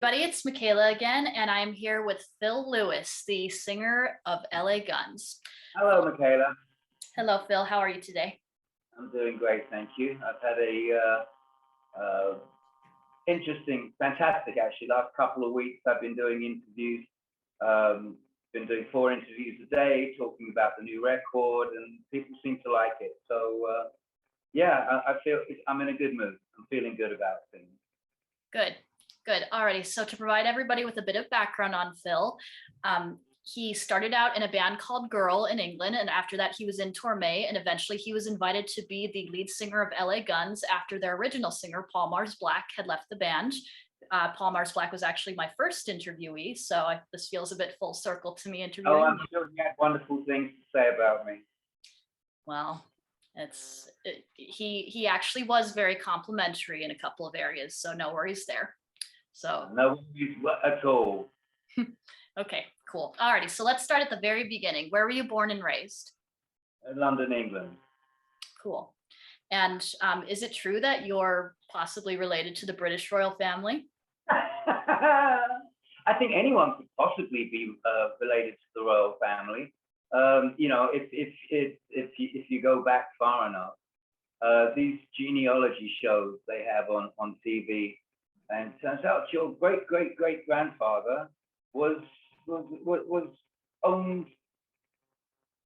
Buddy, it's Michaela again, and I'm here with Phil Lewis, the singer of LA Guns. Hello, Michaela. Hello, Phil. How are you today? I'm doing great, thank you. I've had interesting, fantastic actually. Last couple of weeks, I've been doing interviews. Been doing 4 interviews a day, talking about the new record, and people seem to like it. So yeah, I feel I'm in a good mood. I'm feeling good about things. Good, good. Alrighty. So to provide everybody with a bit of background on Phil, he started out in a band called Girl in England, and after that he was in Torme, and eventually he was invited to be the lead singer of LA Guns after their original singer, Paul Mars Black, had left the band. Paul Mars Black was actually my first interviewee, so this feels a bit full circle to me interviewing. Oh, I'm sure you had wonderful things to say about me. Well, he actually was very complimentary in a couple of areas, so no worries there. So no worries at all. Okay, cool. Alrighty, so let's start at the very beginning. Where were you born and raised? London, England. Cool. And is it true that you're possibly related to the British royal family? I think anyone could possibly be related to the royal family. You know, if you go back far enough, these genealogy shows they have on TV, and it turns out your great grandfather was owned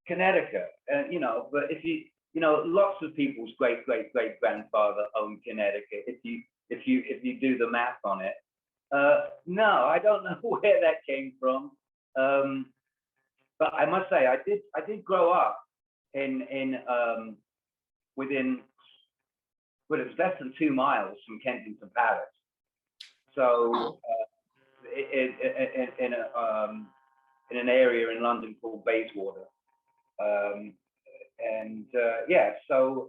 Connecticut, and you know, but if you know, lots of people's great grandfather owned Connecticut. If you do the math on it, no, I don't know where that came from. But I must say, I did grow up in within, well, it was less than 2 miles from Kensington Palace. So in an area in London called Bayswater. Yeah, so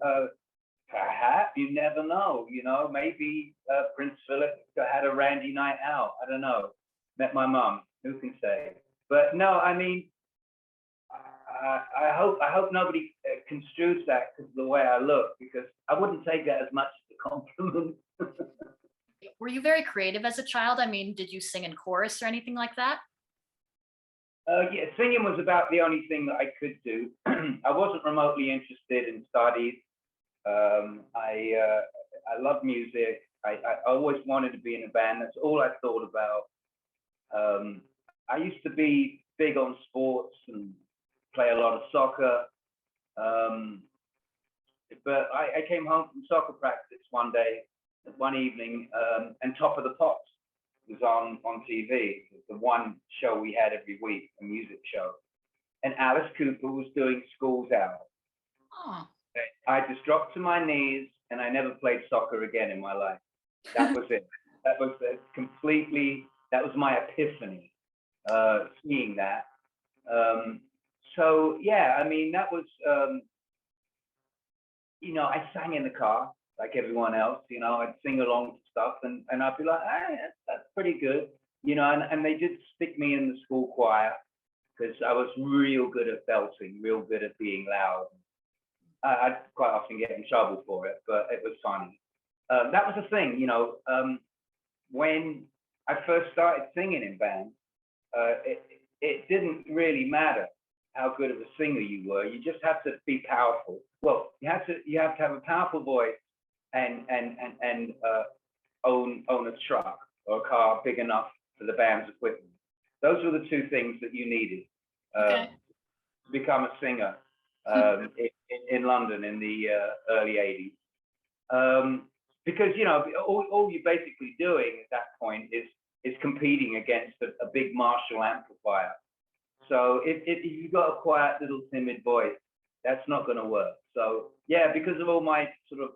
perhaps you never know, you know, maybe Prince Philip had a randy night out. I don't know. Met my mum. Who can say? But no, I mean, I hope nobody construes that because of the way I look, because I wouldn't take that as much as a compliment. Were you very creative as a child? I mean, did you sing in chorus or anything like that? Yeah, singing was about the only thing that I could do. I wasn't remotely interested in studies. I love music. I always wanted to be in a band. That's all I thought about. I used to be big on sports and play a lot of soccer. But I came home from soccer practice one evening, and Top of the Pops was on TV, the one show we had every week, a music show. And Alice Cooper was doing Schools Out. Oh. I just dropped to my knees and I never played soccer again in my life. That was it. That was completely, that was my epiphany, seeing that. So yeah, I mean, that was, you know, I sang in the car like everyone else, you know, I'd sing along to stuff and I'd be like, that's pretty good, you know, and they did stick me in the school choir because I was real good at belting, real good at being loud. I'd quite often get in trouble for it, but it was funny. That was the thing, you know, when I first started singing in bands, it didn't really matter how good of a singer you were. You just have to be powerful. Well, you have to have a powerful voice and own a truck or a car big enough for the band's equipment. Those were the 2 things that you needed to become a singer in London in the early 80s. Because, you know, all you're basically doing at that point is competing against a big Marshall amplifier. So if you've got a quiet little timid voice, that's not going to work. So yeah, because of all my sort of,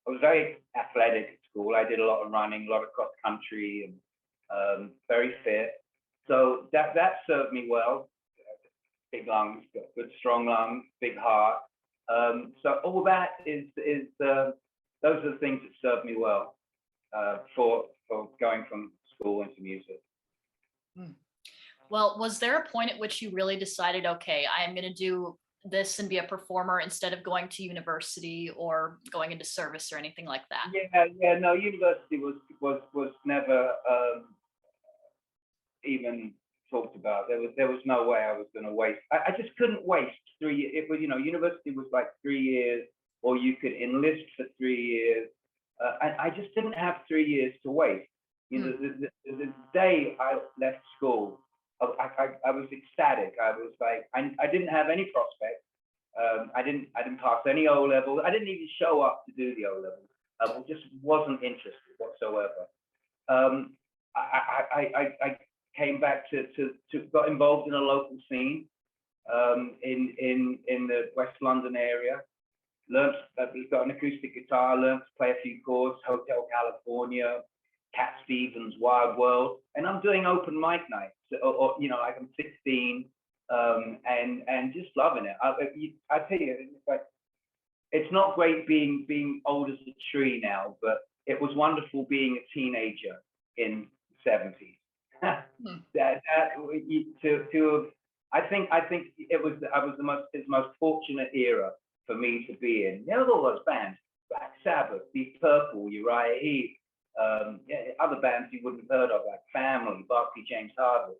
I was very athletic at school. I did a lot of running, a lot of cross country, and very fit. So that served me well. Big lungs, good strong lungs, big heart. So all that is those are the things that served me well for going from school into music. Well, was there a point at which you really decided, okay, I am going to do this and be a performer instead of going to university or going into service or anything like that? Yeah, no, university was never even talked about. There was no way I was going to waste. I just couldn't waste 3 years. It was, you know, university was like 3 years, or you could enlist for 3 years. I just didn't have 3 years to waste. You know, the day I left school, I was ecstatic. I was like, I didn't have any prospects. I didn't pass any O levels. I didn't even show up to do the O levels. I just wasn't interested whatsoever. I came back to got involved in a local scene in the West London area. Learned, got an acoustic guitar. Learned to play a few chords. Hotel California, Cat Stevens, Wild World, and I'm doing open mic nights. Or you know, like I'm 16, and just loving it. I tell you, it's not great being old as a tree now, but it was wonderful being a teenager in the 70s. I think I was the most fortunate era for me to be in. You know, all those bands, Black Sabbath, Deep Purple, Uriah Heep, other bands you wouldn't have heard of, like Family, Barclay James Harvard,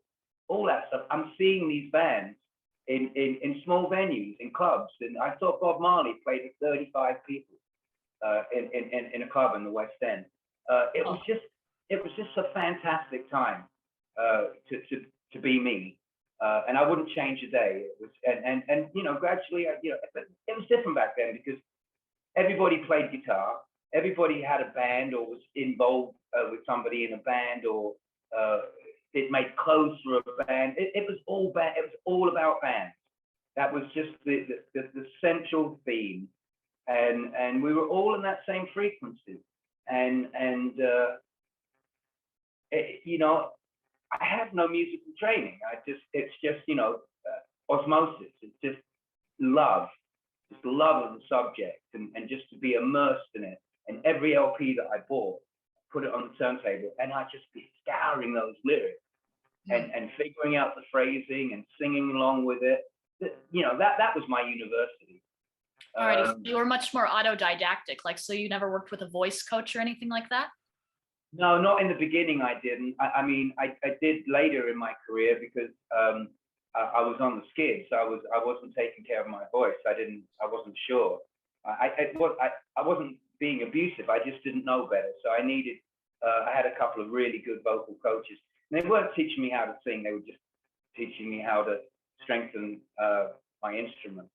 all that stuff. I'm seeing these bands in small venues, in clubs, and I saw Bob Marley play to 35 people in a club in the West End. It was just a fantastic time to be me, and I wouldn't change a day. It was, and you know, gradually, you know, it was different back then because everybody played guitar, everybody had a band or was involved with somebody in a band, or it made clothes for a band. It was all about bands. That was just the central theme, and we were all in that same frequency, and you know, I have no musical training. It's just, you know, osmosis. It's just love of the subject, and just to be immersed in it. And every LP that I bought, put it on the turntable, and I'd just be scouring those lyrics and figuring out the phrasing and singing along with it. You know, that was my university. Alrighty, you were much more autodidactic, like, so you never worked with a voice coach or anything like that? No, not in the beginning. I didn't. I mean, I did later in my career because I was on the skids. So I wasn't taking care of my voice. I wasn't sure. I wasn't being abusive. I just didn't know better. So I needed. I had a couple of really good vocal coaches. And they weren't teaching me how to sing. They were just teaching me how to strengthen my instrument.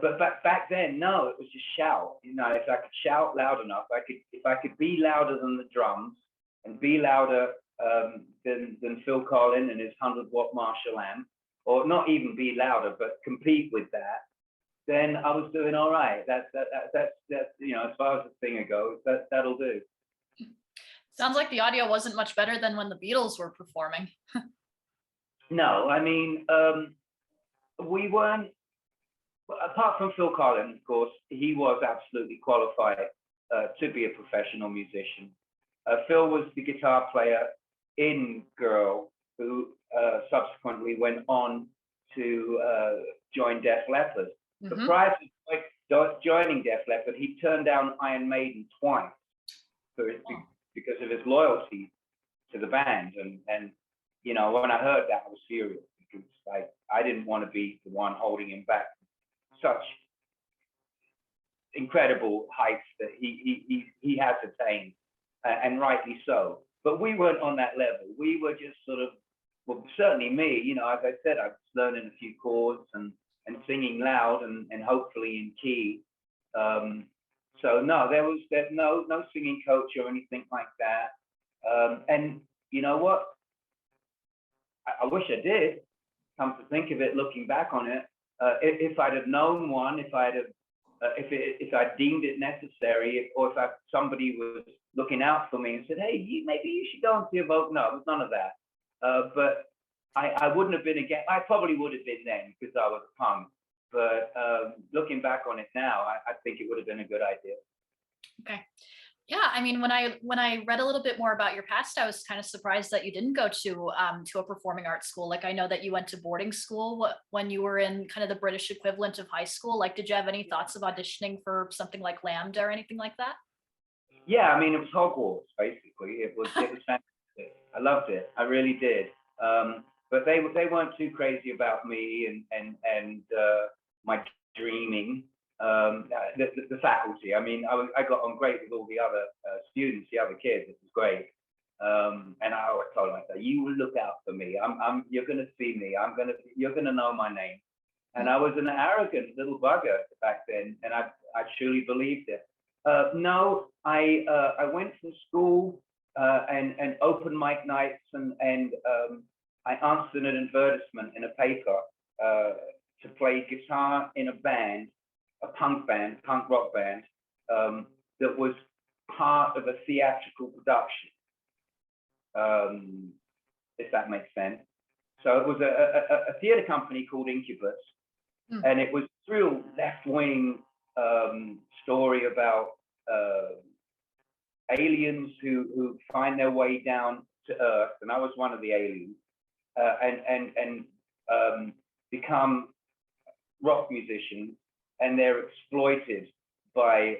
But back then, no, it was just shout. You know, if I could shout loud enough, if I could be louder than the drums and be louder than Phil Collins and his 100-watt Marshall amp, or not even be louder, but compete with that, then I was doing all right. That's you know, as far as the singer goes, that'll do. Sounds like the audio wasn't much better than when the Beatles were performing. No, I mean, we weren't. Apart from Phil Collins, of course, he was absolutely qualified to be a professional musician. Phil was the guitar player in Girl, who subsequently went on to join Def Leppard. But prior to joining Def Leppard, he turned down Iron Maiden twice because of his loyalty to the band. And you know, when I heard that, I was furious because I didn't want to be the one holding him back. Such incredible heights that he has attained, and rightly so. But we weren't on that level. We were just sort of, well, certainly me, you know, as I said, I was learning a few chords and singing loud and hopefully in key. So no, there was no singing coach or anything like that. And you know what? I wish I did. Come to think of it, looking back on it. If I'd have known one, if I deemed it necessary, or if somebody was looking out for me and said, "Hey, maybe you should go and see a vote." No, it was none of that. But I wouldn't have been again. I probably would have been then because I was a punk. But looking back on it now, I think it would have been a good idea. Okay. Yeah, I mean, when I read a little bit more about your past, I was kind of surprised that you didn't go to a performing arts school. Like, I know that you went to boarding school when you were in kind of the British equivalent of high school. Like, did you have any thoughts of auditioning for something like Lambda or anything like that? Yeah, I mean, it was Hogwarts basically. It was fantastic. I loved it. I really did. But they weren't too crazy about me and my dreaming. The faculty. I mean, I got on great with all the other students, the other kids. It was great. And I always told myself, you will look out for me. You're going to see me. You're going to know my name. And I was an arrogant little bugger back then, and I truly believed it. No, I went to school and open mic nights, and I answered an advertisement in a paper to play guitar in a band, a punk rock band, that was part of a theatrical production, if that makes sense. So it was a theater company called Incubus, and it was a real left-wing story about aliens who find their way down to Earth, and I was one of the aliens, and become rock musicians, and they're exploited by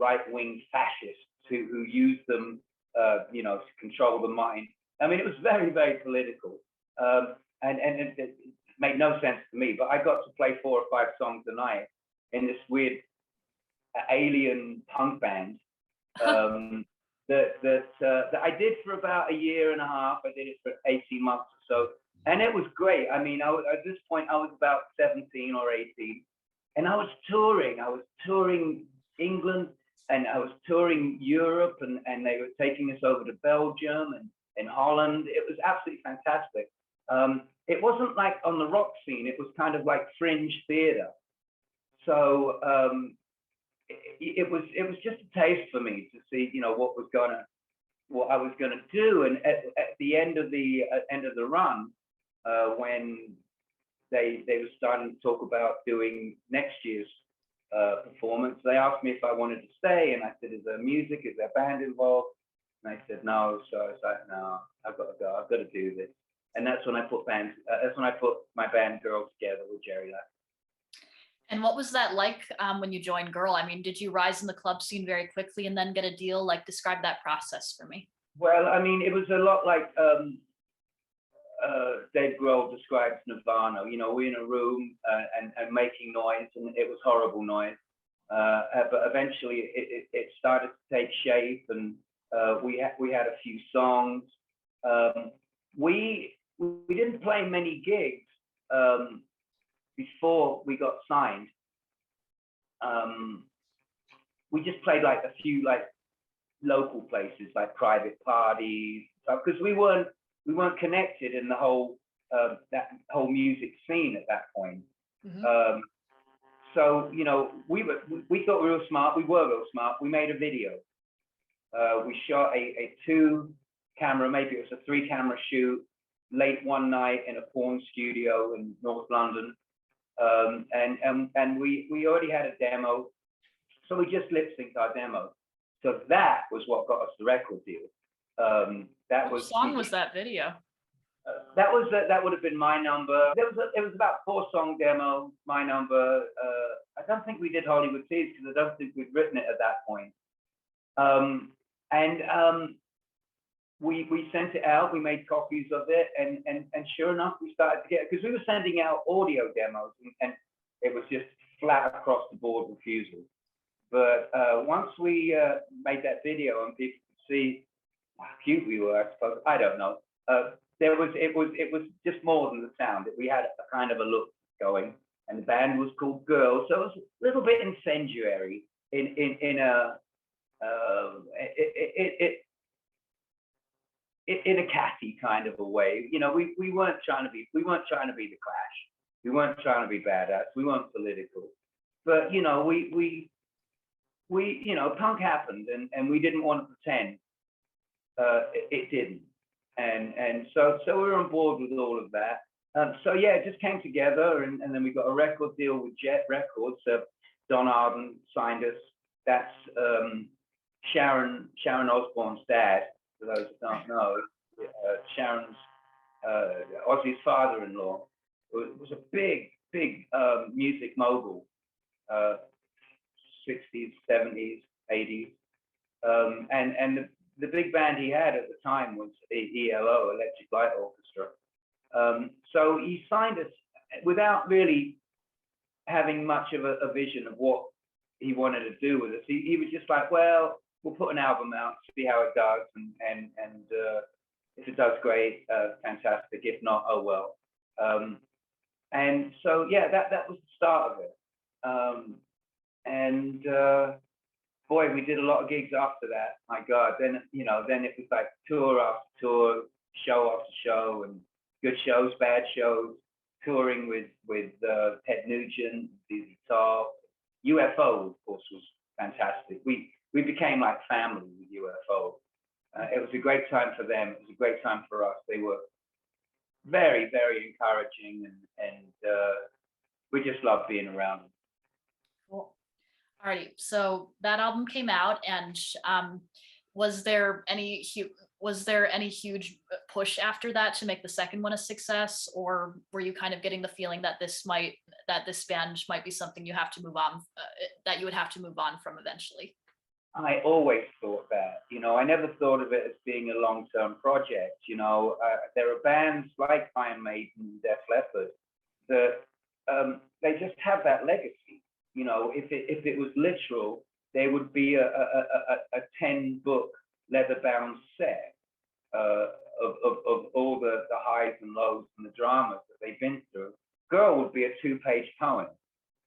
right-wing fascists who use them, to control the mind. I mean, it was very, very political, and it made no sense to me. But I got to play 4 or 5 songs a night in this weird alien punk band that I did for about 1.5 years. I did it for 18 months or so, and it was great. I mean, at this point I was about 17 or 18, and I was touring England, and I was touring Europe, and they were taking us over to Belgium and Holland. It was absolutely fantastic. It wasn't like on the rock scene. It was kind of like fringe theater. So it was just a taste for me to see, what I was gonna do. And at the end of the run, when they were starting to talk about doing next year's performance, they asked me if I wanted to stay, and I said, "Is there music? Is there band involved?" And I said no. So I was like, "No, I've got to go. I've got to do this." And that's when I put my band Girl together with Jerry Lack. And what was that like when you joined Girl? I mean, did you rise in the club scene very quickly and then get a deal? Like, describe that process for me. Well, I mean, it was a lot like Dave Grohl describes Nirvana. We're in a room and making noise, and it was horrible noise. But eventually it started to take shape, and we had a few songs. We didn't play many gigs before we got signed. We just played like a few like local places, like private parties, because we weren't connected in the whole that whole music scene at that point. Mm-hmm. So we thought we were smart. We were real smart. We made a video. We shot a 2-camera, maybe it was a 3-camera shoot, late one night in a porn studio in North London, and we already had a demo, so we just lip synced our demo. So that was what got us the record deal. What song was that video? That would have been My Number. It was about 4-song demo. My Number. I don't think we did Hollywood Tears because I don't think we'd written it at that point. We sent it out. We made copies of it, and sure enough, we started to get, because we were sending out audio demos, and it was just flat across the board refusal. But once we made that video and people could see how cute we were, I suppose, I don't know. It was just more than the sound. We had a kind of a look going, and the band was called Girl, so it was a little bit incendiary in a catty kind of a way. We weren't trying to be the Clash. We weren't trying to be badass. We weren't political, but we punk happened, and we didn't want to pretend it didn't. And so we were on board with all of that. So yeah, it just came together, and then we got a record deal with Jet Records. Don Arden signed us. That's Sharon Osbourne's dad, for those who don't know. Sharon's Ozzy's father-in-law was a big music mogul, 60s, 70s, 80s, and the big band he had at the time was ELO, Electric Light Orchestra. So he signed us without really having much of a vision of what he wanted to do with us. He was just like, well, we'll put an album out, see how it does, and if it does great, fantastic. If not, oh well. And so yeah, that was the start of it. And boy, we did a lot of gigs after that. My God, then then it was like tour after tour, show after show, and good shows, bad shows. Touring with Ted Nugent, ZZ Top, UFO, of course, was fantastic. We became like family with UFO. It was a great time for them. It was a great time for us. They were very, very encouraging, and we just loved being around them. Cool. Alrighty, so that album came out, and was there any huge push after that to make the second one a success, or were you kind of getting the feeling that this band might be something you have to move on, that you would have to move on from eventually? I always thought that. I never thought of it as being a long-term project. There are bands like Iron Maiden and Def Leppard that they just have that legacy. If it was literal, there would be a 10-book leather-bound set of all the highs and lows and the dramas that they've been through. Girl would be a 2-page poem,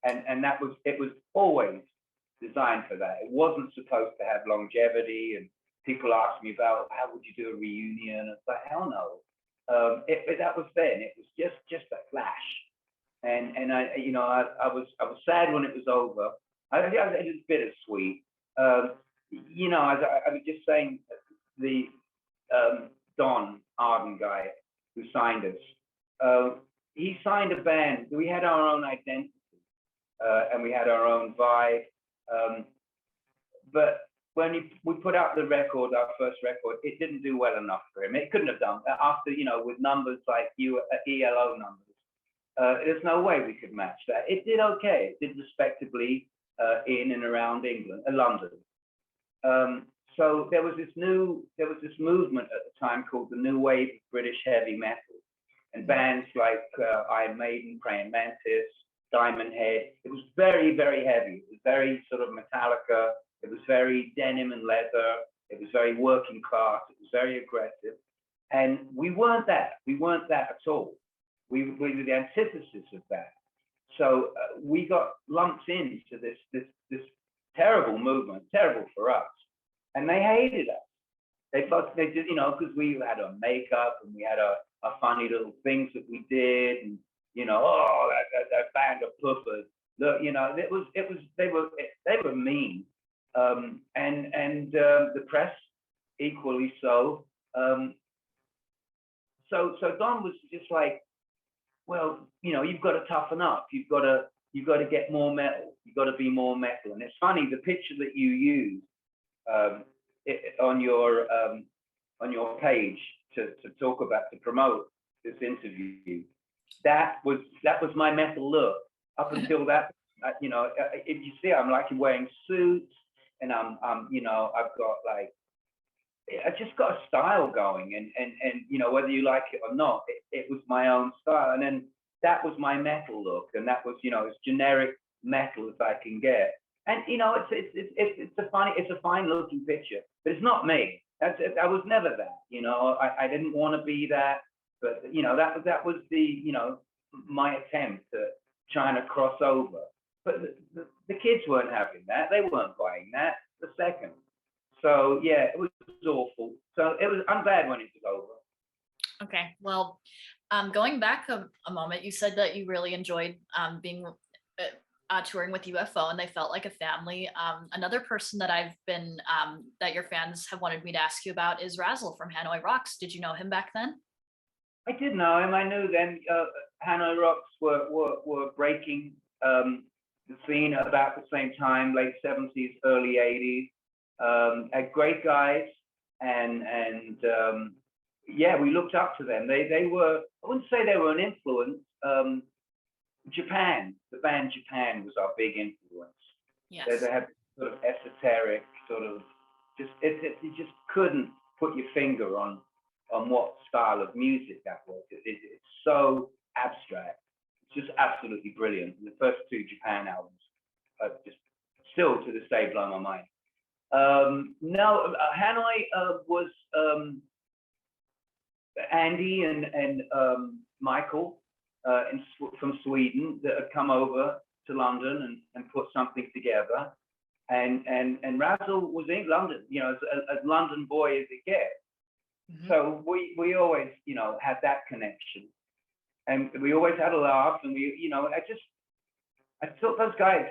and it was always designed for that. It wasn't supposed to have longevity, and people ask me about how would you do a reunion. It's like, hell no. That was then. It was just a flash, and I was sad when it was over. It was bittersweet. I was just saying, the Don Arden guy who signed us, he signed a band. We had our own identity, and we had our own vibe. But when we put out the record, our first record, it didn't do well enough for him. It couldn't have done after, with numbers like ELO numbers. There's no way we could match that. It did okay. It did respectably in and around England, London. So there was this movement at the time called the New Wave of British Heavy Metal, and bands like Iron Maiden, Praying Mantis, Diamond Head. It was very, very heavy. It was very sort of Metallica. It was very denim and leather. It was very working class. It was very aggressive. And we weren't that. We weren't that at all. We were the antithesis of that. So we got lumped into this terrible movement, terrible for us. And they hated us. They thought they did, because we had our makeup and we had our funny little things that we did, and that band of puffers. Look, they were mean, and the press equally so. So Don was just like, well, you've got to toughen up. You've got to get more metal. You've got to be more metal. And it's funny, the picture that you use on your page to talk about, to promote this interview, that was my metal look up until that. If you see, I'm like wearing suits, and I've got like, I just got a style going, and whether you like it or not, it was my own style. And then that was my metal look, and that was as generic metal as I can get. And it's a fine looking picture, but it's not me. I was never that. I didn't want to be that, but that was the my attempt at trying to cross over. But the kids weren't having that. They weren't buying that. The second. So yeah, it was awful. So I'm glad when it was over. Okay, well, going back a moment, you said that you really enjoyed being touring with UFO, and they felt like a family. Another person that I've been that your fans have wanted me to ask you about is Razzle from Hanoi Rocks. Did you know him back then? I did know him. I knew them. Hanoi Rocks were breaking the scene at about the same time, late 70s, early 80s. Had great guys, and yeah, we looked up to them. They were, I wouldn't say they were an influence. Japan, the band Japan was our big influence. Yes. They had sort of esoteric, sort of you just couldn't put your finger on what style of music that was. It's so abstract. It's just absolutely brilliant. The first two Japan albums are just still to this day blow my mind. No, Hanoi was Andy and Michael from Sweden that had come over to London and put something together. And Razzle was in London, you know, as London boy as it gets. Mm-hmm. So we always, you know, had that connection, and we always had a laugh. And we, you know, I thought those guys,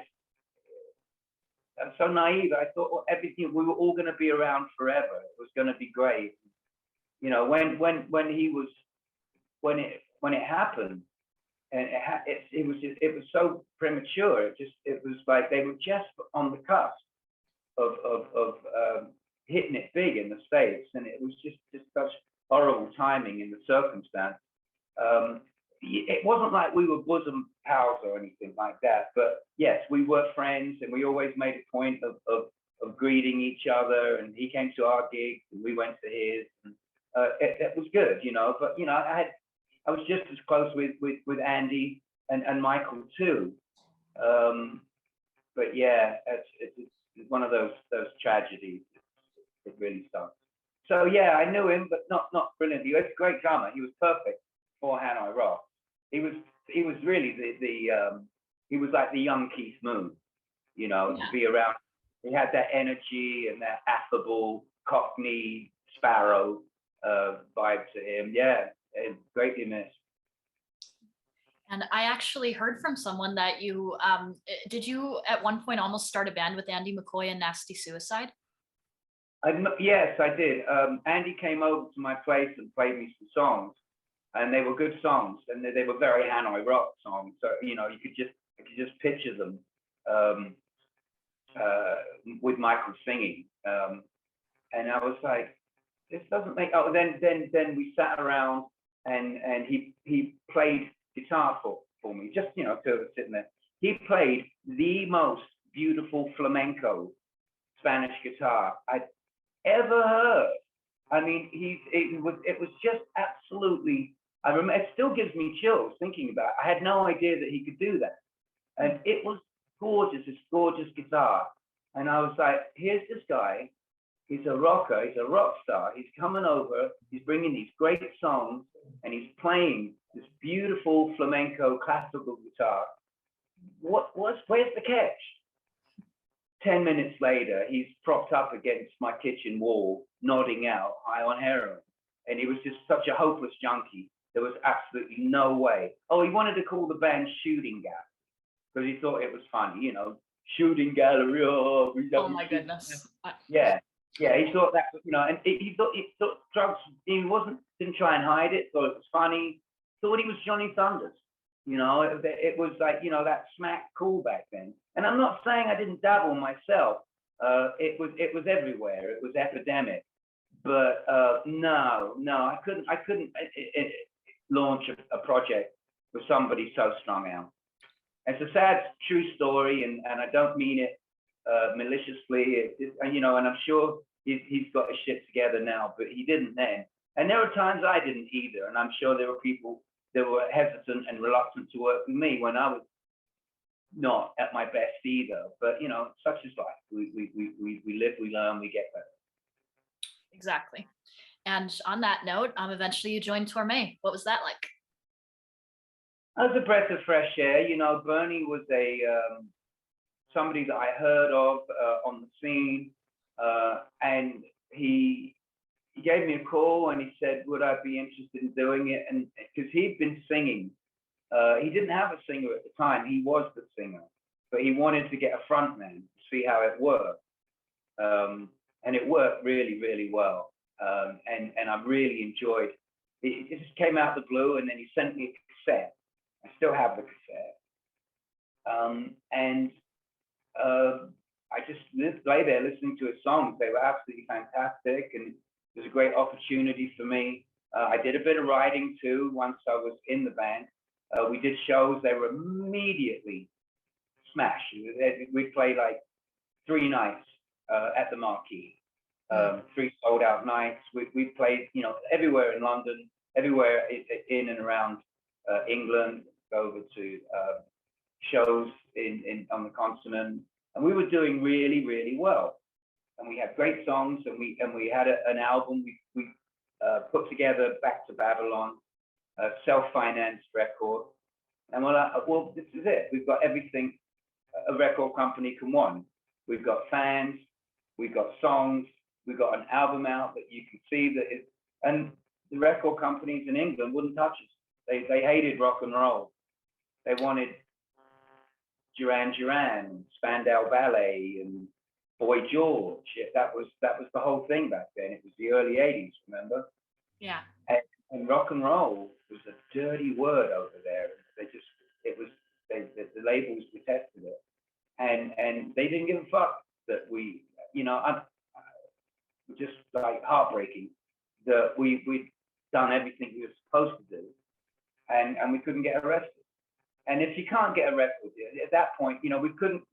I'm so naive. I thought, well, everything, we were all going to be around forever. It was going to be great. You know, when it happened, and it was so premature. It was like they were just on the cusp of hitting it big in the States, and it was just such horrible timing in the circumstance. It wasn't like we were bosom pals or anything like that, but yes, we were friends, and we always made a point of greeting each other. And he came to our gigs, and we went to his. And, it was good, you know. But you know, I was just as close with Andy and Michael too. But yeah, it's one of those tragedies. It really sucks. So yeah, I knew him, but not brilliantly. He was a great drummer. He was perfect for Hanoi Rocks. He was really he was like the young Keith Moon, you know, to be around. He had that energy and that affable Cockney Sparrow vibe to him. Yeah, greatly missed. And I actually heard from someone that you did you at one point almost start a band with Andy McCoy and Nasty Suicide? Yes, I did. Andy came over to my place and played me some songs, and they were good songs, and they were very Hanoi Rock songs. So you know, you could just picture them with Michael singing, and I was like, this doesn't make. Oh, then we sat around, and he played guitar for me, just, you know, two of us sitting there. He played the most beautiful flamenco Spanish guitar I'd ever heard. I mean, it was just absolutely. I remember, it still gives me chills thinking about it. I had no idea that he could do that, and it was gorgeous. This gorgeous guitar, and I was like, here's this guy. He's a rocker. He's a rock star. He's coming over. He's bringing these great songs, and he's playing this beautiful flamenco classical guitar. Where's the catch? 10 minutes later, he's propped up against my kitchen wall, nodding out, high on heroin. And he was just such a hopeless junkie. There was absolutely no way. Oh, he wanted to call the band Shooting Gallery because he thought it was funny, you know, Shooting Gallery. Oh my goodness. Yeah. Yeah, he thought that, you know, and he thought drugs, didn't try and hide it, thought it was funny, thought he was Johnny Thunders, you know. It was like, you know, that smack cool back then. And I'm not saying I didn't dabble myself. It was everywhere. It was epidemic. But no, I couldn't launch a project with somebody so strung out. It's a sad, true story, and I don't mean it maliciously, you know, and I'm sure he's got his shit together now, but he didn't then. And there were times I didn't either, and I'm sure there were people that were hesitant and reluctant to work with me when I was not at my best either. But you know, such is life. We live, we learn, we get better. Exactly. And on that note, eventually you joined Torme. What was that like? That was a breath of fresh air. You know, Bernie was somebody that I heard of on the scene, and he gave me a call and he said, would I be interested in doing it? And because he'd been singing, he didn't have a singer at the time, he was the singer, but he wanted to get a front man to see how it worked. And it worked really, really well. And I really enjoyed it. It just came out of the blue, and then he sent me a cassette. I still have the cassette. I just lay there listening to his songs. They were absolutely fantastic, and it was a great opportunity for me. I did a bit of writing too once I was in the band. We did shows. They were immediately smash. We played like 3 nights at the Marquee, 3 sold out nights. We played, you know, everywhere in London, everywhere in and around England, go over to shows on the continent, and we were doing really, really well. And we had great songs, and we had an album we put together, Back to Babylon, a self-financed record. And we're like, well, this is it. We've got everything a record company can want. We've got fans, we've got songs, we've got an album out that you can see that it, and the record companies in England wouldn't touch us. They hated rock and roll. They wanted Duran Duran, Spandau Ballet, and Boy George. That was the whole thing back then. It was the early '80s, remember? Yeah. And rock and roll was a dirty word over there. The labels detested it, and they didn't give a fuck that we, you know, just like heartbreaking that we'd done everything we were supposed to do, and we couldn't get arrested. And if you can't get arrested at that point, you know, we couldn't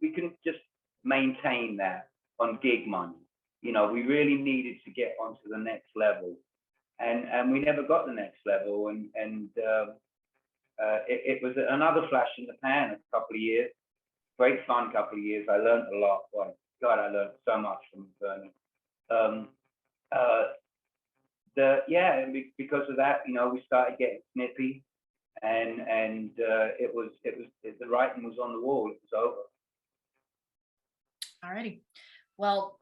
just maintain that on gig money. You know, we really needed to get onto the next level, and we never got the next level, and it was another flash in the pan. A couple of years, great fun couple of years. I learned a lot. Boy, God, I learned so much from Vernon. Because of that, you know, we started getting snippy, and it was the writing was on the wall. It was over. Alrighty. Well,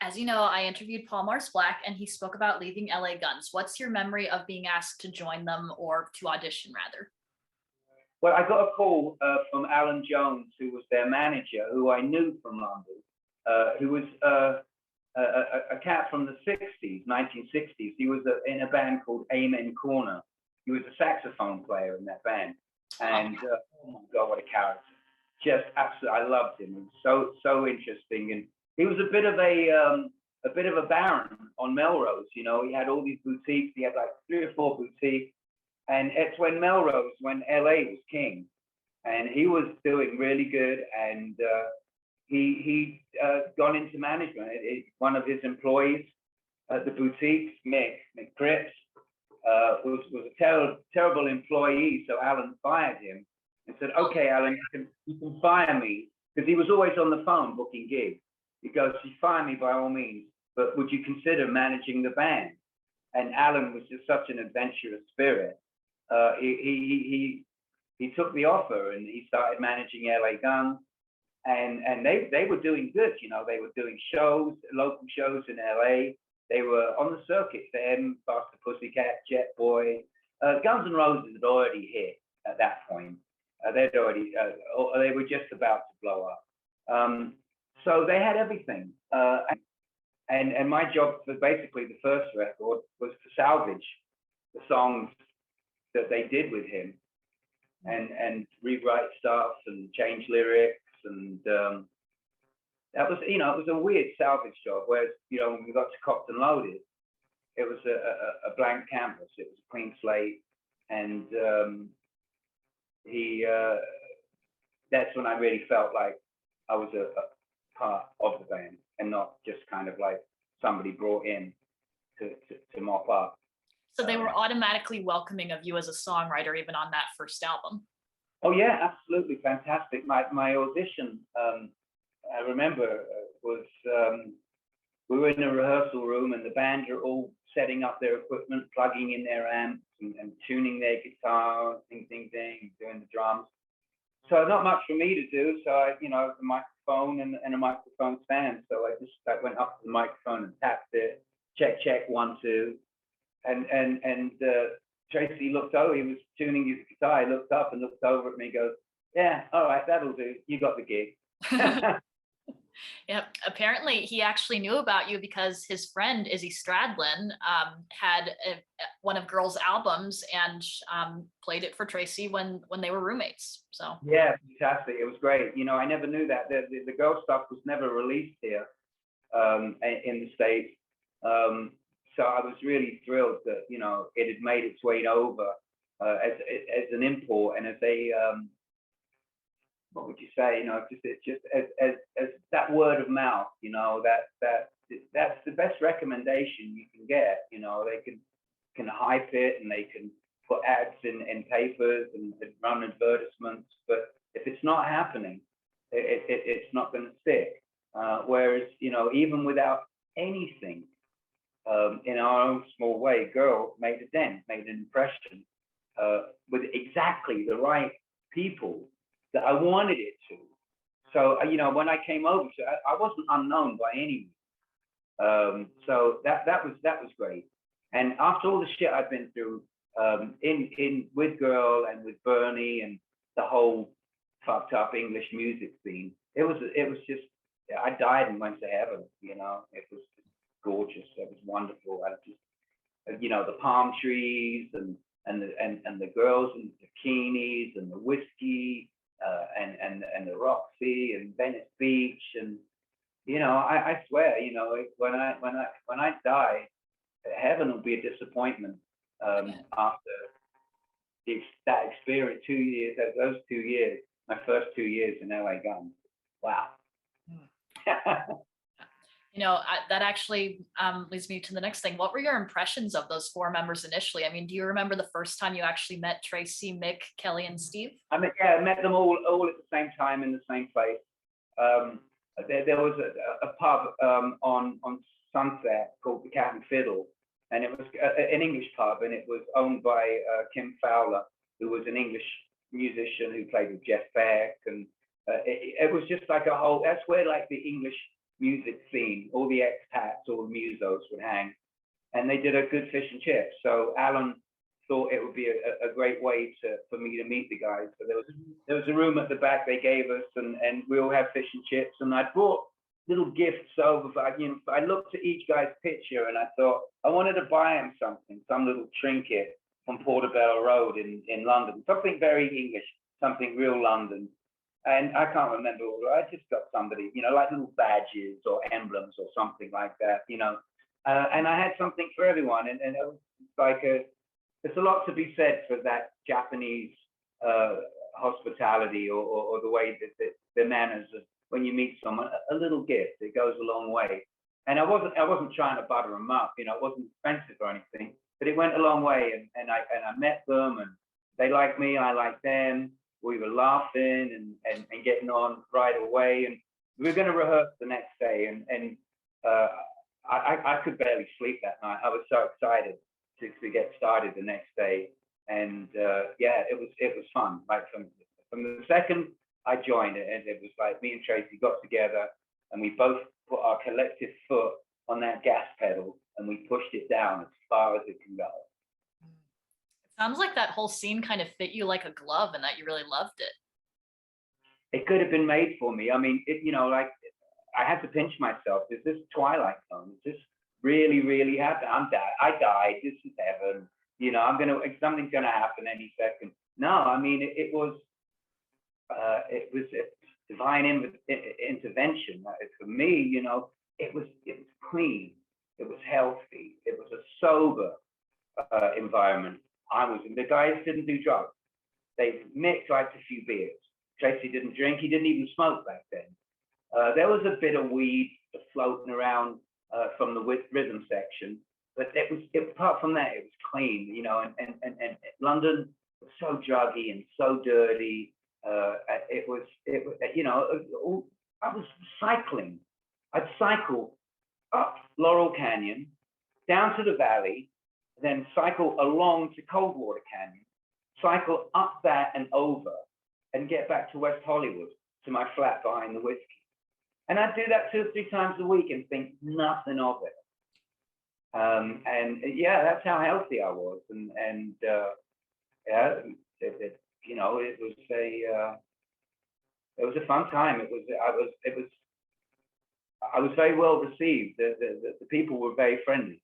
as you know, I interviewed Paul Morris Black, and he spoke about leaving LA Guns. What's your memory of being asked to join them, or to audition rather? Well, I got a call from Alan Jones, who was their manager, who I knew from London, who was a cat from the 60s, 1960s. He was in a band called Amen Corner. He was a saxophone player in that band. And oh my God, what a character. Just absolutely, I loved him. He was so interesting. And he was a bit of a baron on Melrose. You know, he had all these boutiques. He had like 3 or 4 boutiques. And it's when Melrose, when LA was king. And he was doing really good. And he gone into management. One of his employees at the boutiques, Mick Cripps, was a terrible employee. So Alan fired him and said, "Okay, Alan, you can fire me," because he was always on the phone booking gigs. He goes, "You fire me by all means, but would you consider managing the band?" And Alan was just such an adventurous spirit. He took the offer, and he started managing LA Guns. And they were doing good, you know. They were doing shows, local shows in LA. They were on the circuit. Them, Faster Pussycat, Jet Boy, Guns N' Roses had already hit at that point. They'd already, they were just about to blow up. So they had everything. And my job for basically the first record was to salvage the songs that they did with him, and rewrite stuff and change lyrics. And that was, you know, it was a weird salvage job. Whereas, you know, when we got to Cocked and Loaded, it was a blank canvas. It was a clean slate, and that's when I really felt like I was a part of the band, and not just kind of like somebody brought in to mop up. So they were automatically welcoming of you as a songwriter, even on that first album. Oh yeah, absolutely fantastic. My audition, I remember, was we were in a rehearsal room, and the band are all setting up their equipment, plugging in their amps, and tuning their guitar, ding ding ding, doing the drums. So not much for me to do. So I, you know, a microphone and a microphone stand. So I went up to the microphone and tapped it. Check 1 2, and Tracey looked over. He was tuning his guitar. He looked up and looked over at me. Goes, "Yeah, all right, that'll do. You got the gig." Yep. Apparently, he actually knew about you because his friend Izzy Stradlin had one of Girl's albums and played it for Tracey when they were roommates. So yeah, fantastic. It was great. You know, I never knew that the Girl stuff was never released here in the States. So I was really thrilled that, you know, it had made its way over as an import, and as a what would you say, you know, just as that word of mouth, you know, that that's the best recommendation you can get. You know, they can hype it and they can put ads in papers and run advertisements, but if it's not happening, it's not going to stick. Whereas, you know, even without anything, in our own small way, Girl made a dent, made an impression with exactly the right people that I wanted it to. So, you know, when I came over, I wasn't unknown by any means. So that was great. And after all the shit I've been through, with Girl and with Bernie and the whole fucked up English music scene, it was just, I died and went to heaven. You know, it was gorgeous. It was wonderful. I just, you know, the palm trees and the girls in bikinis and the whiskey and the Roxy and Venice Beach, and you know, I swear, you know, when I die, heaven will be a disappointment after that experience. 2 years, those 2 years, my first 2 years in LA Guns. Wow. You know, that actually leads me to the next thing. What were your impressions of those four members initially? I mean, do you remember the first time you actually met Tracey, Mick, Kelly, and Steve? I mean, yeah, I met them all at the same time in the same place. There was a pub on Sunset called the Cat and Fiddle, and it was an English pub, and it was owned by Kim Fowler, who was an English musician who played with Jeff Beck, and it was just like a whole. That's where like the English music scene, all the expats, all the musos would hang, and they did a good fish and chips. So Alan thought it would be a great way for me to meet the guys. So there was a room at the back they gave us, and we all had fish and chips. And I brought little gifts over. You know, I looked at each guy's picture and I thought I wanted to buy him something, some little trinket from Portobello Road in London, something very English, something real London. And I can't remember. I just got somebody, you know, like little badges or emblems or something like that, you know. And I had something for everyone, and it was like there's a lot to be said for that Japanese hospitality or the way that the manners of when you meet someone. A little gift, it goes a long way. And I wasn't trying to butter them up, you know, it wasn't expensive or anything, but it went a long way. And I met them, and they liked me, I liked them. We were laughing and getting on right away, and we were going to rehearse the next day. And I could barely sleep that night. I was so excited to get started the next day. And yeah, it was fun. Like from the second I joined it, and it was like me and Tracey got together, and we both put our collective foot on that gas pedal, and we pushed it down as far as it can go. Sounds like that whole scene kind of fit you like a glove, and that you really loved it. It could have been made for me. I mean, you know, like I had to pinch myself. Is this Twilight Zone? Is this really happening? I died. This is heaven. You know, something's gonna happen any second. No, I mean, it was divine intervention. For me, you know, it was clean. It was healthy. It was a sober environment. The guys didn't do drugs. Mick liked a few beers. Tracey didn't drink. He didn't even smoke back then. There was a bit of weed floating around from the rhythm section, but apart from that, it was clean, you know. And London was so druggy and so dirty. It was, you know, I was cycling. I'd cycle up Laurel Canyon, down to the valley, then cycle along to Coldwater Canyon, cycle up that and over, and get back to West Hollywood, to my flat behind the whiskey. And I'd do that 2 or 3 times a week and think nothing of it. And yeah, that's how healthy I was. And yeah, you know, it was a fun time. I was very well received. The people were very friendly.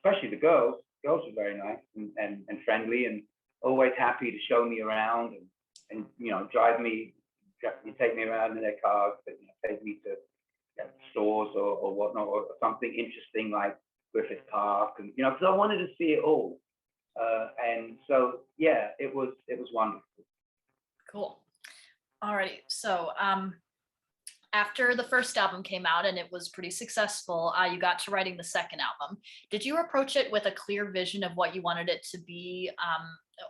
Especially the girls. Girls were very nice and friendly, and always happy to show me around and you know, take me around in their cars, but, you know, take me to stores or whatnot, or something interesting like Griffith Park, and you know, because I wanted to see it all. And so yeah, it was wonderful. Cool. Alrighty, so after the first album came out and it was pretty successful, you got to writing the second album. Did you approach it with a clear vision of what you wanted it to be?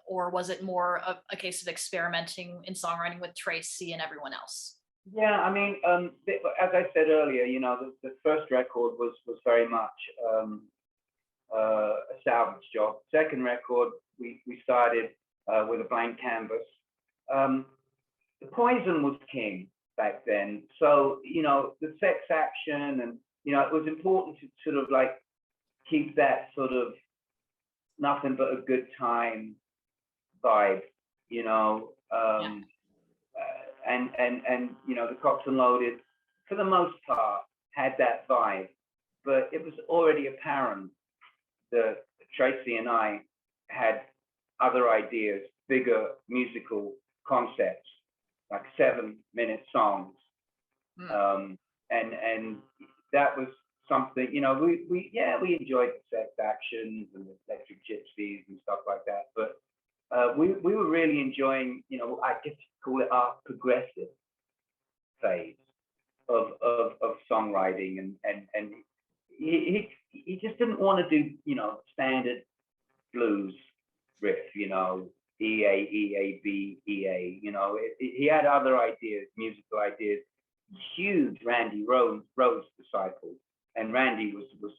Or was it more a case of experimenting in songwriting with Tracey and everyone else? Yeah, I mean, as I said earlier, the first record was very much a salvage job. Second record, we started with a blank canvas. The Poison was king back then, so the sex action, and it was important to sort of like keep that sort of nothing but a good time vibe, and the Cox and Loaded, for the most part, had that vibe, but it was already apparent that Tracey and I had other ideas, bigger musical concepts, like 7-minute songs, and that was something. We enjoyed the sex actions and the electric gypsies and stuff like that, but we were really enjoying, I guess you call it our progressive phase of songwriting, and he just didn't want to do standard blues riff, E A E A B E A. He had other ideas, musical ideas. Huge Randy Rose disciple, and Randy was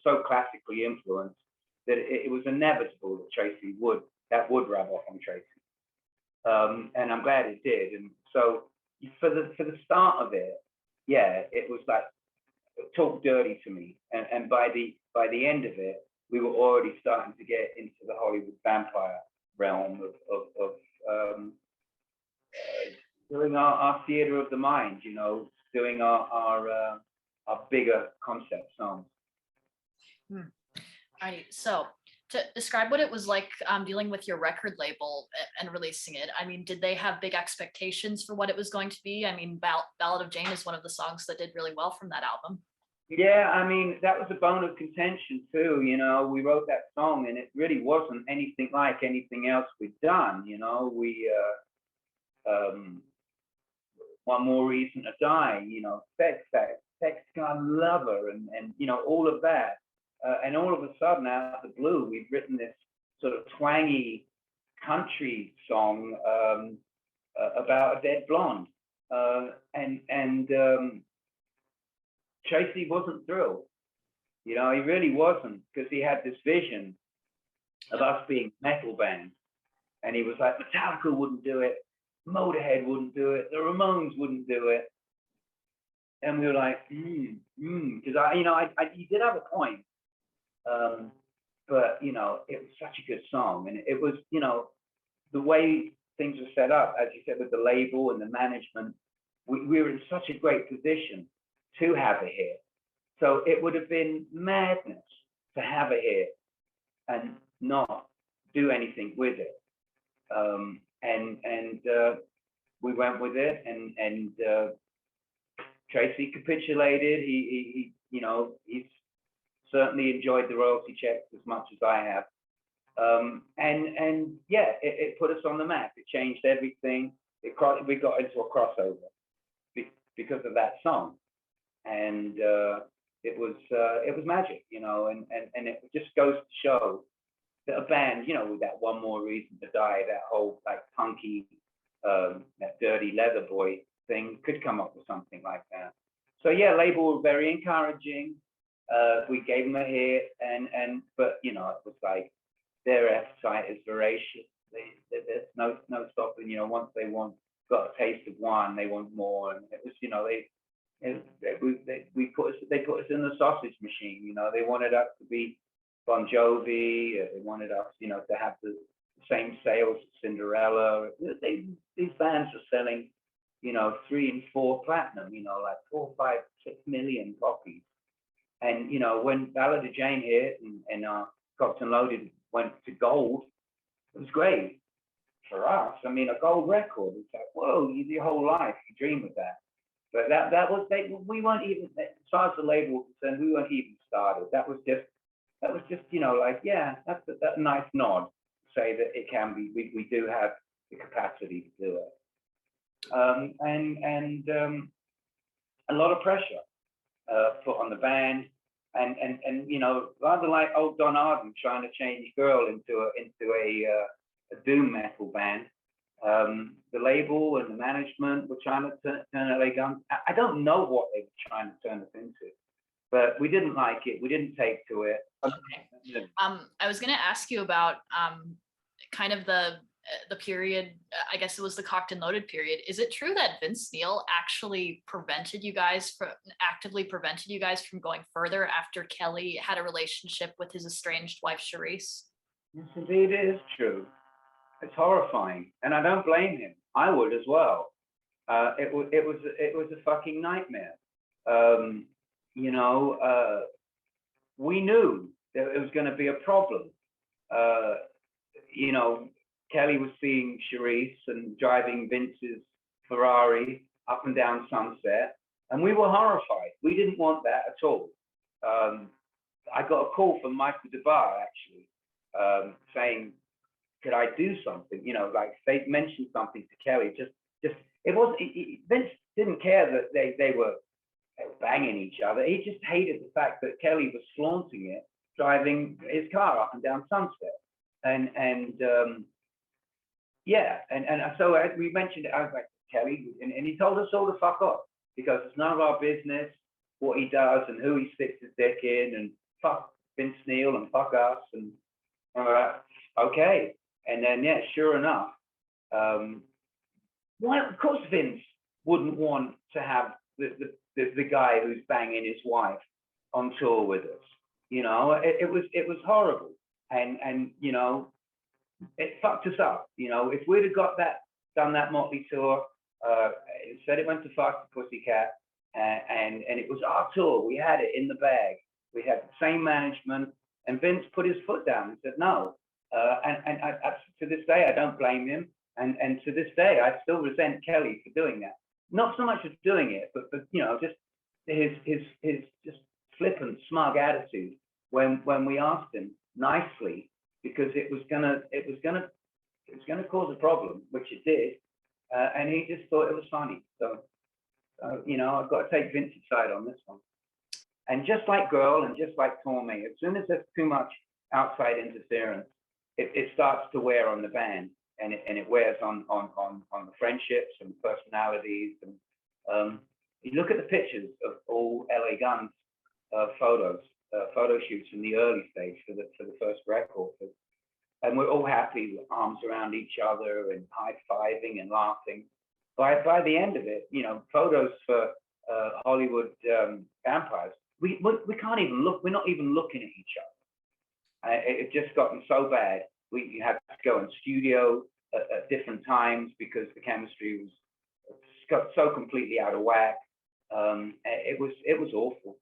so classically influenced that it was inevitable that Tracey would rub off on Tracey, and I'm glad it did. And so for the start of it, yeah, it was like talk dirty to me, and by the end of it, we were already starting to get into the Hollywood vampire realm of doing our theater of the mind, doing our bigger concept songs. Alrighty, so to describe what it was like dealing with your record label and releasing it, I mean, did they have big expectations for what it was going to be? I mean, Ballad of Jane is one of the songs that did really well from that album. Yeah, I mean, that was a bone of contention too. We wrote that song and it really wasn't anything like anything else we'd done. We One More Reason to Die, Sex God Lover, and all of that. And all of a sudden, out of the blue, we've written this sort of twangy country song about a dead blonde, and Tracey wasn't thrilled. He really wasn't, because he had this vision of us being a metal band, and he was like, Metallica wouldn't do it, Motorhead wouldn't do it, the Ramones wouldn't do it, and we were like, because he did have a point. But it was such a good song, and it was, the way things were set up, as you said, with the label and the management, we were in such a great position to have a hit. So it would have been madness to have a hit and not do anything with it. And we went with it, and Tracey capitulated. He's certainly enjoyed the royalty checks as much as I have. And yeah, it put us on the map. It changed everything. We got into a crossover because of that song, and it was magic, and it just goes to show that a band, with that One More Reason to Die, that whole like punky, that dirty leather boy thing, could come up with something like that. So yeah, label were very encouraging. We gave them a hit, but it was like their appetite is voracious. There's no stopping. Once they got a taste of one, they want more, and it was, they put us in the sausage machine. They wanted us to be Bon Jovi. They wanted us, to have the same sales as Cinderella. These bands are selling, 3 and 4 platinum. Like 4, 5, 6 million copies. And when Ballad of Jane hit and Cocked and Loaded went to gold, it was great for us. I mean, a gold record, it's like, whoa, your whole life you dream of that. But that was, we weren't even, as far as the label was concerned, we weren't even started. That was just like, yeah, that's a nice nod to say that it can be. We do have the capacity to do it. a lot of pressure put on the band, and you know, rather like old Don Arden trying to change Girl into a doom metal band. The label and the management were trying to turn LA Guns. I don't know what they were trying to turn us into, but we didn't like it. We didn't take to it. Okay. I was going to ask you about kind of the period. I guess it was the Cocked and Loaded period. Is it true that Vince Neil actually actively prevented you guys from going further after Kelly had a relationship with his estranged wife Charisse? Yes, indeed, it is true. It's horrifying, and I don't blame him. I would as well. It was a fucking nightmare. You know, we knew that it was going to be a problem. You know, Kelly was seeing Charisse and driving Vince's Ferrari up and down Sunset, and we were horrified. We didn't want that at all. I got a call from Michael DeBar actually, saying, could I do something? You know, like they mentioned something to Kelly. Just it wasn't. Vince didn't care that they were banging each other. He just hated the fact that Kelly was flaunting it, driving his car up and down Sunset, and yeah, and so as we mentioned it, I was like, Kelly, and he told us all to fuck off because it's none of our business what he does and who he sticks his dick in, and fuck Vince Neil and fuck us, and I'm like, okay. And then, yeah, sure enough, well, of course Vince wouldn't want to have the guy who's banging his wife on tour with us. You know, it was horrible, and you know, it fucked us up. You know, if we'd have done that Motley tour, instead it went to Fuck the Pussycat, and it was our tour. We had it in the bag. We had the same management, and Vince put his foot down and said no. And I, to this day, I don't blame him. And to this day, I still resent Kelly for doing that. Not so much for doing it, but you know, just his just flippant, smug attitude when we asked him nicely, because it was gonna cause a problem, which it did, and he just thought it was funny. So you know, I've got to take Vince's side on this one. And just like Girl and just like Torme, as soon as there's too much outside interference, it starts to wear on the band, and it wears on the friendships and personalities. And you look at the pictures of all LA Guns photo shoots in the early stage for the first record, and we're all happy with arms around each other and high-fiving and laughing. By the end of it, you know, photos for Hollywood Vampires, we can't even look. We're not even looking at each other. It just gotten so bad. You had to go in studio at different times because the chemistry was so completely out of whack. It was awful.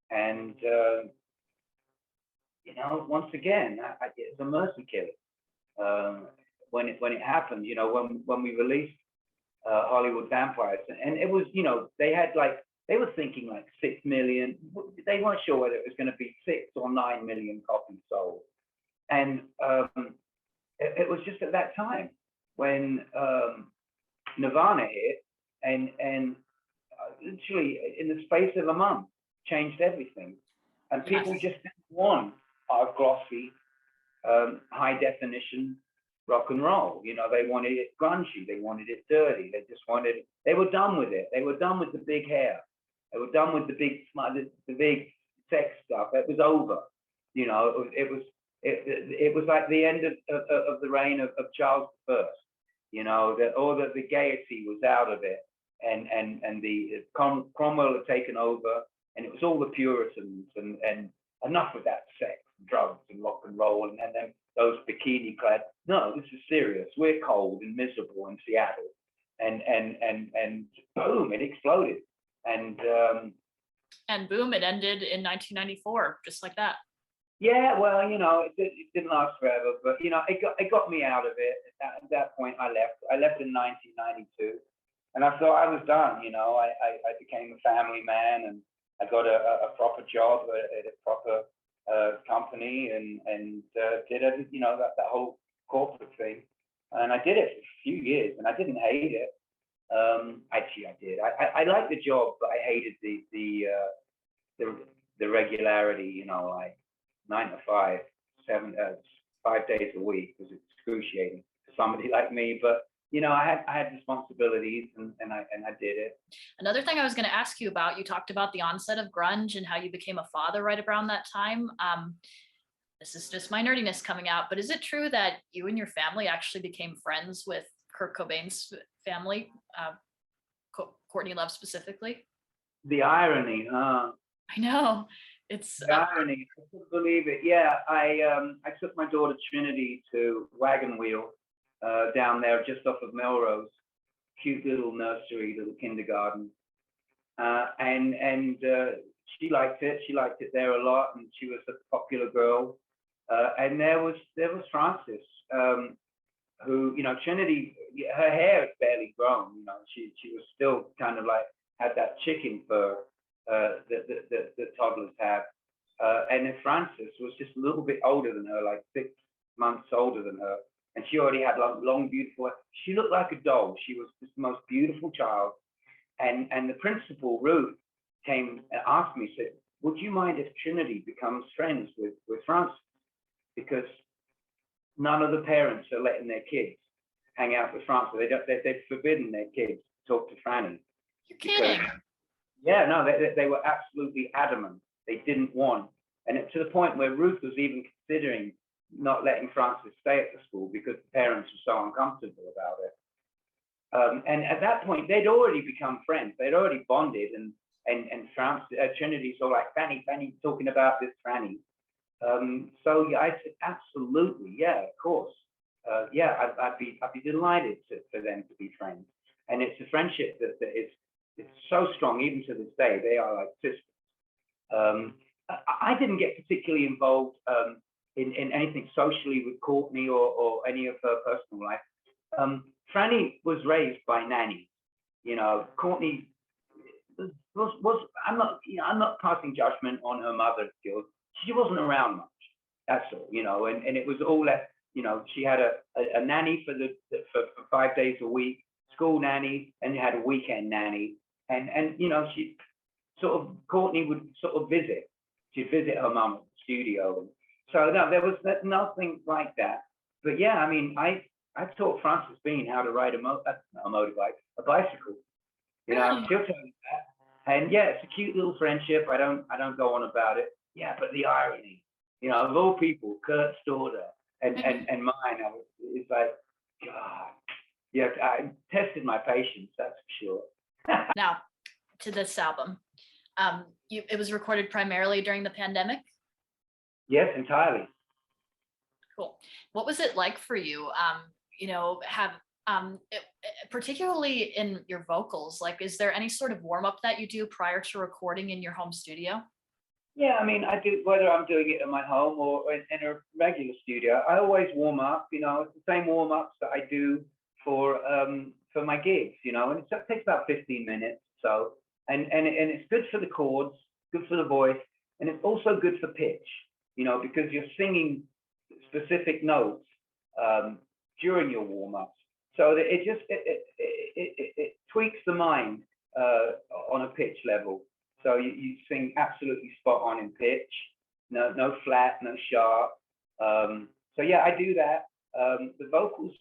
And you know, once again, it's a mercy killing. When it happened, you know, when we released Hollywood Vampires, and it was, you know, they were thinking like 6 million. They weren't sure whether it was going to be 6 or 9 million copies sold. And it was just at that time when Nirvana hit, and literally in the space of a month changed everything. And people just didn't want our glossy, high definition rock and roll. You know, they wanted it grungy, they wanted it dirty, they were done with it. They were done with the big hair. They were done with the big sex stuff. It was over. You know, it was like the end of the reign of Charles I. You know, all the gaiety was out of it, and the Cromwell had taken over, and it was all the Puritans, and enough with that sex, and drugs, and rock and roll, and then those bikini clad. No, this is serious. We're cold and miserable in Seattle, and boom, it exploded, and boom, it ended in 1994, just like that. Yeah, well, you know, it didn't last forever, but you know, it got me out of it. At that point, I left in 1992, and I thought I was done. You know, I became a family man, and I got a proper job at a proper company, and did it, you know, that whole corporate thing, and I did it for a few years, and I didn't hate it. Actually, I did. I liked the job, but I hated the regularity. You know, like 9 to 5, 5 days a week was excruciating for somebody like me. But you know, I had responsibilities, and I did it. Another thing I was going to ask you about, you talked about the onset of grunge and how you became a father right around that time. This is just my nerdiness coming out, but is it true that you and your family actually became friends with Kurt Cobain's family, Courtney Love specifically? The irony, huh? I know. It's the irony. I couldn't believe it. Yeah, I took my daughter Trinity to Wagon Wheel down there just off of Melrose, cute little nursery, little kindergarten, and she liked it. She liked it there a lot, and she was a popular girl. And there was Frances, who, you know, Trinity, her hair had barely grown. You know, she was still kind of like had that chicken fur that toddlers have. And then Frances was just a little bit older than her, like 6 months older than her. And she already had long, beautiful hair. She looked like a doll. She was just the most beautiful child. And the principal, Ruth, came and asked me, said, would you mind if Trinity becomes friends with Frances? Because none of the parents are letting their kids hang out with Frances. They've forbidden their kids to talk to Franny. You're kidding. Yeah, no, they were absolutely adamant. They didn't want. And to the point where Ruth was even considering not letting Frances stay at the school because the parents were so uncomfortable about it. And at that point, they'd already become friends. They'd already bonded. And Frances, Trinity's all like, Fanny, talking about this Franny. So yeah, I said, absolutely, yeah, of course. Yeah, I'd be delighted for them to be friends. And it's a friendship that it's so strong, even to this day. They are like sisters. I didn't get particularly involved in anything socially with Courtney or any of her personal life. Franny was raised by nannies. You know, Courtney was I'm not passing judgment on her mother's skills. She wasn't around much. That's all, you know, and it was all that, you know, she had a nanny for 5 days a week, school nanny, and you had a weekend nanny. And you know, she sort of, Courtney would sort of visit. She'd visit her mum at the studio. So no, there was nothing like that. But yeah, I mean, I taught Frances Bean how to ride a motorbike, a bicycle. You know, she'll tell you that. And yeah, it's a cute little friendship. I don't go on about it. Yeah, but the irony, you know, of all people, Kurt's daughter and mine, it's like, God, yeah, I tested my patience, that's for sure. Now, to this album, it was recorded primarily during the pandemic? Yes, entirely. Cool. What was it like for you, you know, particularly in your vocals? Like, is there any sort of warm-up that you do prior to recording in your home studio? Yeah, I mean, I do, whether I'm doing it in my home or in a regular studio, I always warm up, you know, it's the same warm-ups that I do for my gigs, you know, and it takes about 15 minutes. So, and it's good for the chords, good for the voice, and it's also good for pitch, you know, because you're singing specific notes during your warm-ups. So that it tweaks the mind on a pitch level. So you sing absolutely spot on in pitch, no flat, no sharp. So yeah, I do that. The vocals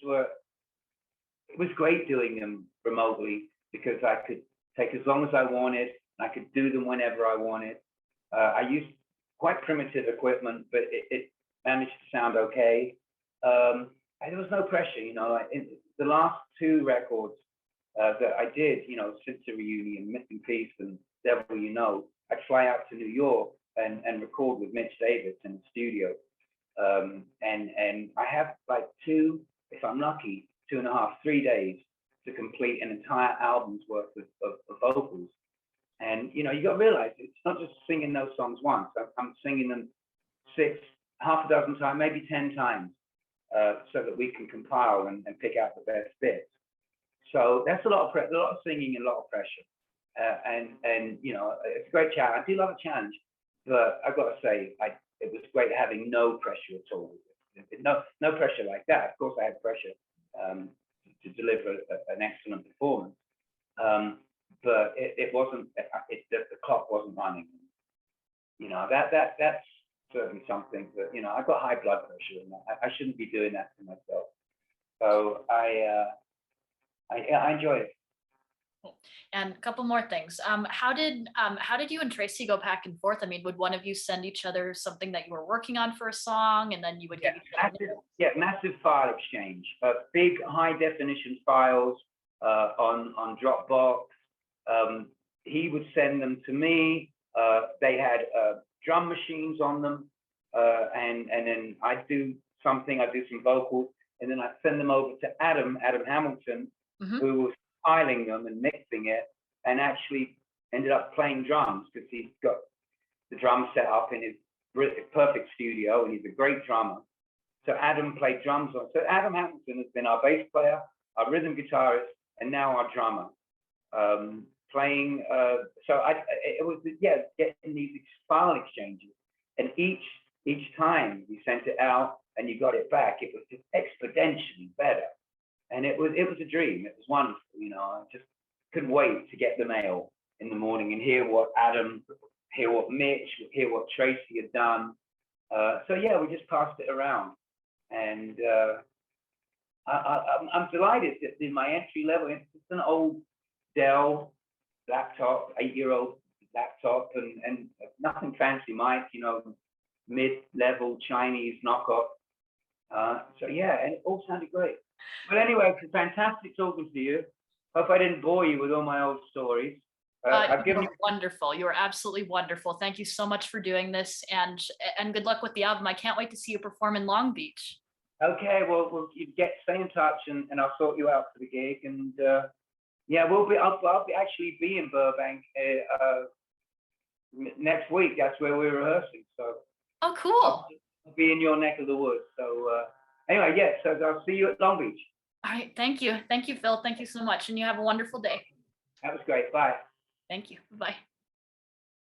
it was great doing them remotely because I could take as long as I wanted. I could do them whenever I wanted. I used quite primitive equipment, but it managed to sound okay. There was no pressure, you know, like in the last 2 records that I did, you know, since the reunion, Missing Piece and Devil You Know, I'd fly out to New York and record with Mitch Davis in the studio. And I have like 2, if I'm lucky, 2.5, 3 days to complete an entire album's worth of vocals. And, you know, you got to realize it's not just singing those songs once. I'm singing them 6, half a dozen times, maybe 10 times, so that we can compile and pick out the best bits. So that's a lot of singing and a lot of pressure. And you know, it's a great challenge. I do love a challenge, but I've got to say, it was great having no pressure at all. No pressure like that. Of course, I had pressure to deliver an excellent performance. But it wasn't. The clock wasn't running. You know, that's certainly something that, you know, I've got high blood pressure, and I shouldn't be doing that to myself. So I enjoy it. And a couple more things. How did you and Tracey go back and forth? I mean, would one of you send each other something that you were working on for a song, and then you would give each other massive file exchange, big high definition files on Dropbox. He would send them to me. They had drum machines on them, and then I'd do something. I'd do some vocals, and then I'd send them over to Adam Hamilton, who was filing them and mixing it, and actually ended up playing drums because he's got the drum set up in his perfect studio, and he's a great drummer. So Adam played drums on. So Adam Hamilton has been our bass player, our rhythm guitarist, and now our drummer. Playing. So it was getting these file exchanges, and each time we sent it out and you got it back, it was just exponentially better. And it was a dream. It was wonderful, you know. I just couldn't wait to get the mail in the morning and hear what Adam, hear what Mitch, hear what Tracey had done. So yeah, we just passed it around, and I'm delighted that in my entry level, it's an old Dell laptop, 8-year-old laptop, and nothing fancy, Mike, you know, mid-level Chinese knockoff. So yeah, and it all sounded great. But anyway, it's fantastic talking to you. Hope I didn't bore you with all my old stories. I've given you wonderful. You were absolutely wonderful. Thank you so much for doing this, and good luck with the album. I can't wait to see you perform in Long Beach. Okay, well you stay in touch, and I'll sort you out for the gig. And yeah, I'll actually be in Burbank next week. That's where we're rehearsing. So. Oh, cool. I'll be in your neck of the woods. So anyway, yeah. So I'll see you at Long Beach. All right. Thank you, Phil. Thank you so much, and you have a wonderful day. That was great. Bye. Thank you. Bye.